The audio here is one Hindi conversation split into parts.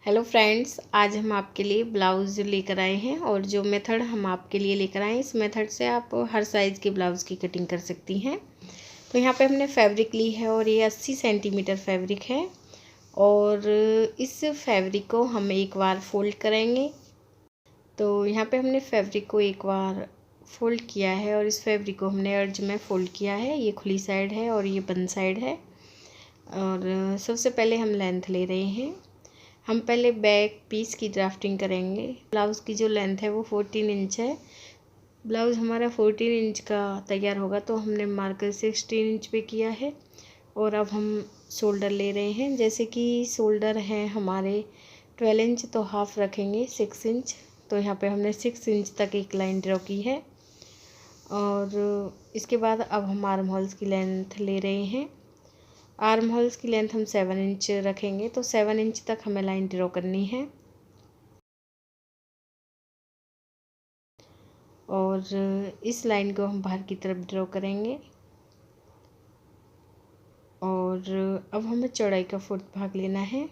हेलो फ्रेंड्स, आज हम आपके लिए ब्लाउज़ लेकर आए हैं और जो मेथड हम आपके लिए लेकर आए हैं इस मेथड से आप हर साइज़ के ब्लाउज़ की कटिंग कर सकती हैं। तो यहाँ पे हमने फैब्रिक ली है और ये 80 सेंटीमीटर फैब्रिक है और इस फैब्रिक को हम एक बार फोल्ड करेंगे। तो यहाँ पे हमने फैब्रिक को एक बार फोल्ड किया है और इस फैब्रिक को हमने अर्ज में फोल्ड किया है। ये खुली साइड है और ये बंद साइड है। और सबसे पहले हम लेंथ ले रहे हैं। हम पहले बैक पीस की ड्राफ्टिंग करेंगे। ब्लाउज़ की जो लेंथ है वो 14 इंच है। ब्लाउज़ हमारा 14 इंच का तैयार होगा तो हमने मार्कर 16 इंच पे किया है। और अब हम शोल्डर ले रहे हैं। जैसे कि शोल्डर है हमारे 12 इंच तो हाफ रखेंगे 6 इंच। तो यहाँ पे हमने 6 इंच तक एक लाइन ड्रॉ की है। और इसके बाद अब हम आर्म होल्स की लेंथ ले रहे हैं। आर्म होल्स की लेंथ हम 7 इंच रखेंगे तो 7 इंच तक हमें लाइन ड्रॉ करनी है। और इस लाइन को हम बाहर की तरफ ड्रॉ करेंगे। और अब हमें चौड़ाई का फोर्थ भाग लेना है।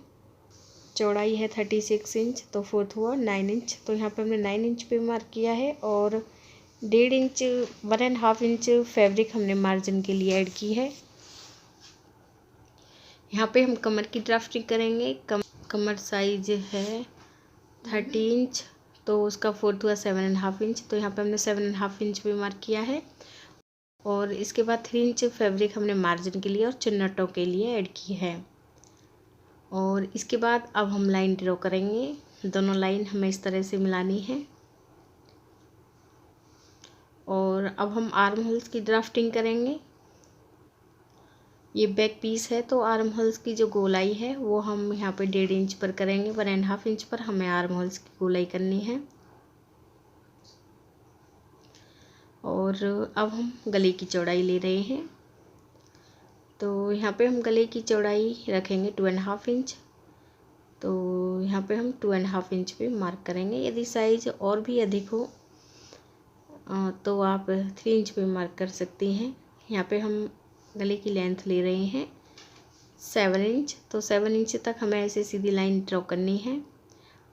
चौड़ाई है 36 इंच तो फोर्थ हुआ 9 इंच। तो यहाँ पे हमने 9 इंच पे मार्क किया है और 1.5 इंच 1.5 इंच फैब्रिक हमने मार्जिन के लिए ऐड की है। यहाँ पे हम कमर की ड्राफ्टिंग करेंगे। कमर साइज है 30 इंच तो उसका फोर्थ हुआ 7.5 इंच। तो यहाँ पे हमने 7.5 इंच पे मार्क किया है। और इसके बाद 3 इंच फैब्रिक हमने मार्जिन के लिए और चुन्नटों के लिए ऐड की है। और इसके बाद अब हम लाइन ड्रॉ करेंगे। दोनों लाइन हमें इस तरह से मिलानी है। और अब हम आर्म होल्स की ड्राफ्टिंग करेंगे। ये बैक पीस है तो आर्म होल्स की जो गोलाई है वो हम यहाँ पे 1.5 इंच पर करेंगे। 1.5 इंच पर हमें आर्म होल्स की गोलाई करनी है। और अब हम गले की चौड़ाई ले रहे हैं। तो यहाँ पे हम गले की चौड़ाई रखेंगे 2.5 इंच। तो यहाँ पे हम 2.5 इंच पे मार्क करेंगे। यदि साइज़ और भी अधिक हो तो आप 3 इंच पे मार्क कर सकती हैं। यहाँ पे हम गले की लेंथ ले रहे हैं 7 इंच। तो 7 इंच तक हमें ऐसे सीधी लाइन ड्रॉ करनी है।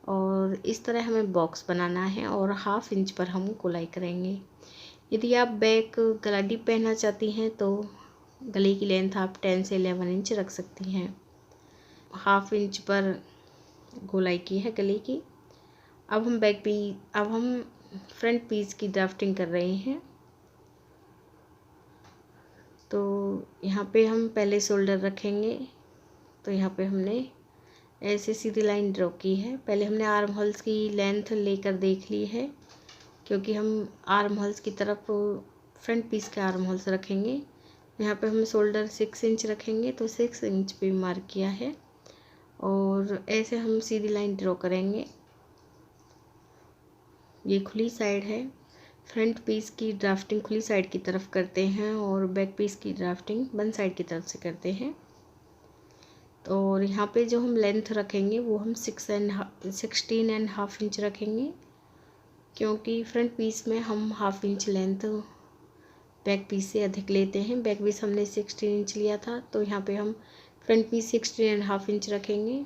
और इस तरह हमें बॉक्स बनाना है और 1/2 इंच पर हम गोलाई करेंगे। यदि आप बैक गला डीप पहनना चाहती हैं तो गले की लेंथ आप 10 से 11 इंच रख सकती हैं। 1/2 इंच पर गोलाई की है गले की। अब हम फ्रंट पीस की ड्राफ्टिंग कर रहे हैं। तो यहाँ पे हम पहले शोल्डर रखेंगे। तो यहाँ पे हमने ऐसे सीधी लाइन ड्रॉ की है। पहले हमने आर्म होल्स की लेंथ लेकर देख ली है क्योंकि हम आर्म होल्स की तरफ फ्रंट पीस के आर्म होल्स रखेंगे। यहाँ पे हम शोल्डर 6 इंच रखेंगे तो 6 इंच पे मार्क किया है। और ऐसे हम सीधी लाइन ड्रॉ करेंगे। ये खुली साइड है। फ्रंट पीस की ड्राफ्टिंग खुली साइड की तरफ करते हैं और बैक पीस की ड्राफ्टिंग बंद साइड की तरफ से करते हैं। तो और यहाँ पे जो हम लेंथ रखेंगे वो हम 16.5 इंच रखेंगे क्योंकि फ्रंट पीस में हम 1/2 इंच लेंथ बैक पीस से अधिक लेते हैं। बैक पीस हमने 16 इंच लिया था तो यहाँ पे हम फ्रंट पीस 16.5 इंच रखेंगे।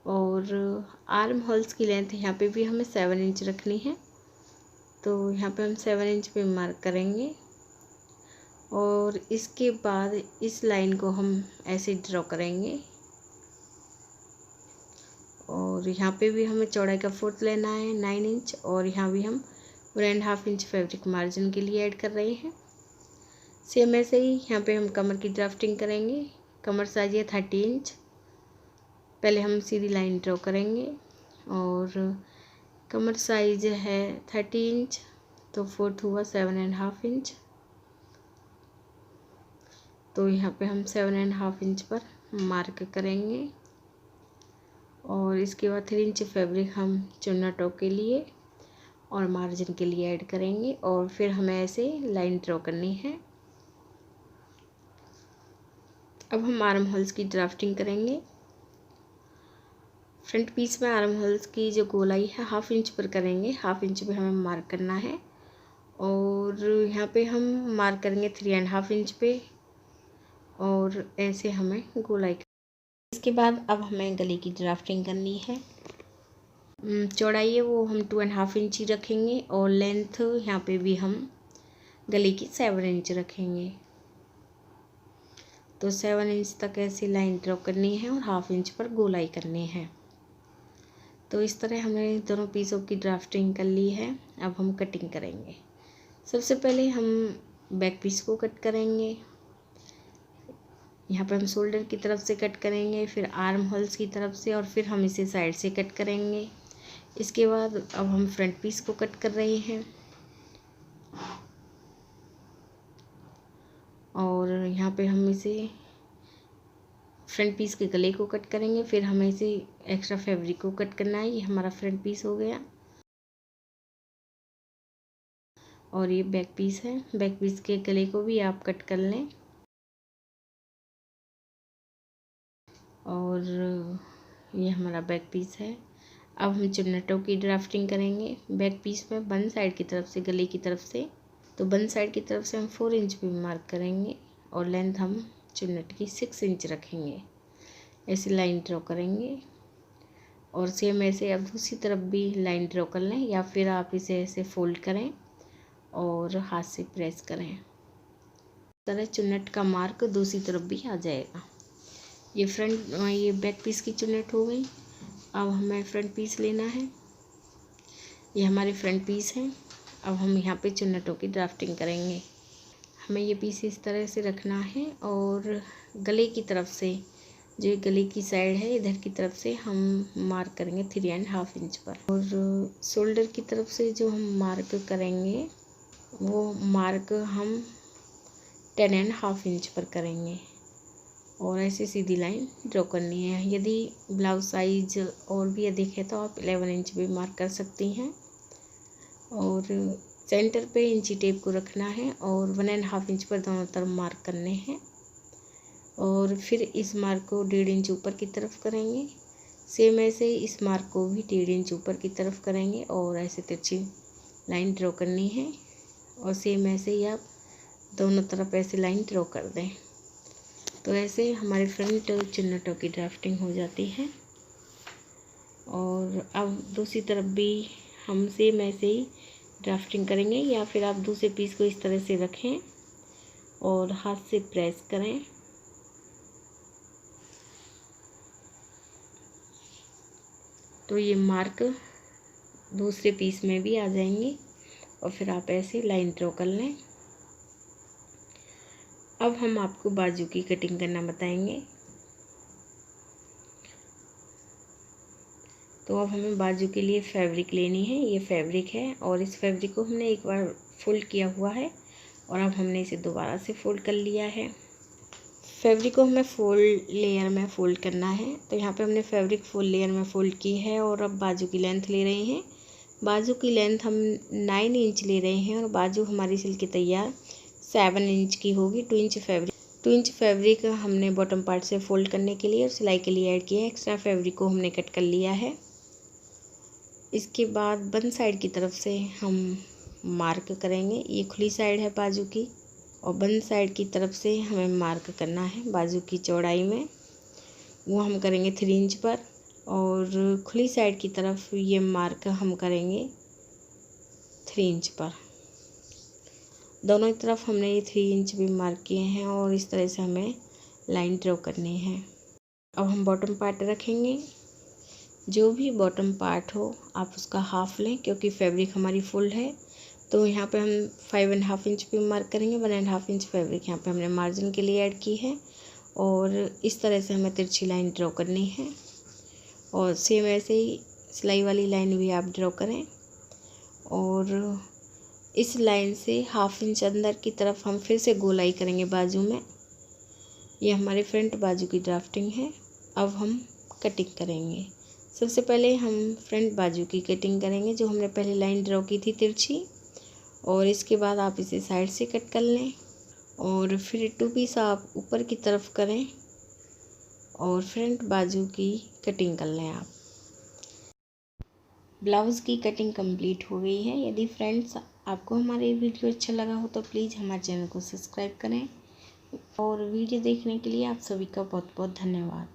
और आर्म होल्स की लेंथ यहाँ पे भी हमें 7 इंच रखनी है। तो यहाँ पे हम 7 इंच पे मार्क करेंगे। और इसके बाद इस लाइन को हम ऐसे ड्रॉ करेंगे। और यहाँ पे भी हमें चौड़ाई का फोर्थ लेना है 9 इंच। और यहाँ भी हम 1.5 इंच फैब्रिक मार्जिन के लिए ऐड कर रहे हैं। सेम ऐसे ही यहाँ पे हम कमर की ड्राफ्टिंग करेंगे। कमर साइज है 30 इंच। पहले हम सीधी लाइन ड्रॉ करेंगे। और कमर साइज है 30 इंच तो फोर्थ हुआ 7.5 इंच। तो यहाँ पे हम 7.5 इंच पर मार्क करेंगे। और इसके बाद 3 इंच फैब्रिक हम चुन्नटों के लिए और मार्जिन के लिए ऐड करेंगे। और फिर हमें ऐसे लाइन ड्रॉ करनी है। अब हम आर्म होल्स की ड्राफ्टिंग करेंगे। फ्रंट पीस में आर्म होल्स की जो गोलाई है 1/2 इंच पर करेंगे। 1/2 इंच पे हमें मार्क करना है। और यहाँ पे हम मार्क करेंगे 3.5 इंच पे। और ऐसे हमें गोलाई इसके बाद अब हमें गले की ड्राफ्टिंग करनी है। चौड़ाई है वो हम 2.5 इंच ही रखेंगे और लेंथ यहाँ पे भी हम गले की 7 इंच रखेंगे। तो 7 इंच तक ऐसी लाइन ड्रॉ करनी है और 1/2 इंच पर गोलाई करनी है। तो इस तरह हमने दोनों पीसों की ड्राफ्टिंग कर ली है। अब हम कटिंग करेंगे। सबसे पहले हम बैक पीस को कट करेंगे। यहाँ पर हम शोल्डर की तरफ से कट करेंगे, फिर आर्म होल्स की तरफ से, और फिर हम इसे साइड से कट करेंगे। इसके बाद अब हम फ्रंट पीस को कट कर रहे हैं और यहाँ पे हम इसे फ्रंट पीस के गले को कट करेंगे। फिर हमें इसे एक्स्ट्रा फैब्रिक को कट करना है। ये हमारा फ्रंट पीस हो गया और ये बैक पीस है। बैक पीस के गले को भी आप कट कर लें। और ये हमारा बैक पीस है। अब हम चुन्नटों की ड्राफ्टिंग करेंगे। बैक पीस में बन साइड की तरफ से, गले की तरफ से, तो बन साइड की तरफ से हम 4 इंच भी मार्क करेंगे और लेंथ हम चुन्नट की 6 इंच रखेंगे। ऐसे लाइन ड्रॉ करेंगे और सेम ऐसे अब दूसरी तरफ भी लाइन ड्रॉ कर लें, या फिर आप इसे ऐसे फोल्ड करें और हाथ से प्रेस करें। इस तरह चुन्नट का मार्क दूसरी तरफ भी आ जाएगा। ये बैक पीस की चुन्नट हो गई। अब हमें फ्रंट पीस लेना है। ये हमारे फ्रंट पीस हैं। अब हम यहाँ पे चुन्नटों की ड्राफ्टिंग करेंगे। हमें ये पीस इस तरह से रखना है और गले की तरफ से, जो गले की साइड है, इधर की तरफ से हम मार्क करेंगे 3.5 इंच पर। और शोल्डर की तरफ से जो हम मार्क करेंगे वो मार्क हम 10.5 इंच पर करेंगे और ऐसे सीधी लाइन ड्रॉ करनी है। यदि ब्लाउज साइज और भी अधिक है तो आप 11 इंच भी मार्क कर सकती हैं। और सेंटर पे इंची टेप को रखना है और 1.5 इंच पर दोनों तरफ मार्क करने हैं। और फिर इस मार्क को 1.5 इंच ऊपर की तरफ करेंगे। सेम ऐसे ही इस मार्क को भी 1.5 इंच ऊपर की तरफ करेंगे और ऐसे तिरछी लाइन ड्रॉ करनी है। और सेम ऐसे ही आप दोनों तरफ ऐसे लाइन ड्रॉ कर दें। तो ऐसे हमारे फ्रंट चुन्नटों की ड्राफ्टिंग हो जाती है। और अब दूसरी तरफ भी हम सेम ऐसे ही ड्राफ्टिंग करेंगे, या फिर आप दूसरे पीस को इस तरह से रखें और हाथ से प्रेस करें। तो ये मार्क दूसरे पीस में भी आ जाएंगे और फिर आप ऐसे लाइन ड्रॉ कर लें। अब हम आपको बाजू की कटिंग करना बताएंगे। तो अब हमें बाजू के लिए फैब्रिक लेनी है। ये फैब्रिक है और इस फैब्रिक को हमने एक बार फोल्ड किया हुआ है और अब हमने इसे दोबारा से फोल्ड कर लिया है। फैब्रिक को हमें फोल्ड लेयर में फोल्ड करना है। तो यहाँ पे हमने फैब्रिक फोल्ड लेयर में फोल्ड की है और अब बाजू की लेंथ ले रहे हैं। बाजू की लेंथ हम 9 इंच ले रहे हैं और बाजू हमारी सिल के तैयार 7 इंच की होगी। 2 इंच फैब्रिक हमने बॉटम पार्ट से फोल्ड करने के लिए और सिलाई के लिए ऐड किया है। एक्स्ट्रा फैब्रिक को हमने कट कर लिया है। इसके बाद बंद साइड की तरफ से हम मार्क करेंगे। ये खुली साइड है बाजू की और बंद साइड की तरफ से हमें मार्क करना है बाजू की चौड़ाई में, वो हम करेंगे 3 इंच पर। और खुली साइड की तरफ ये मार्क हम करेंगे 3 इंच पर। दोनों तरफ हमने ये 3 इंच भी मार्क किए हैं और इस तरह से हमें लाइन ड्रॉ करनी है। अब हम बॉटम पार्ट रखेंगे। जो भी बॉटम पार्ट हो आप उसका हाफ लें, क्योंकि फैब्रिक हमारी फुल है। तो यहाँ पे हम 5.5 इंच भी मार्क करेंगे। 1.5 इंच फैब्रिक यहाँ पे हमने मार्जिन के लिए ऐड की है और इस तरह से हमें तिरछी लाइन ड्रॉ करनी है। और सेम ऐसे ही सिलाई वाली लाइन भी आप ड्रॉ करें और इस लाइन से 1/2 इंच अंदर की तरफ हम फिर से गोलाई करेंगे बाजू में। ये हमारे फ्रंट बाजू की ड्राफ्टिंग है। अब हम कटिंग करेंगे। सबसे पहले हम फ्रंट बाजू की कटिंग करेंगे, जो हमने पहले लाइन ड्रॉ की थी तिरछी। और इसके बाद आप इसे साइड से कट कर लें और फिर 2 पीस आप ऊपर की तरफ करें और फ्रंट बाजू की कटिंग कर लें आप। ब्लाउज़ की कटिंग कंप्लीट हो गई है। यदि फ्रेंड्स आपको हमारे वीडियो अच्छा लगा हो तो प्लीज़ हमारे चैनल को सब्सक्राइब करें और वीडियो देखने के लिए आप सभी का बहुत बहुत धन्यवाद।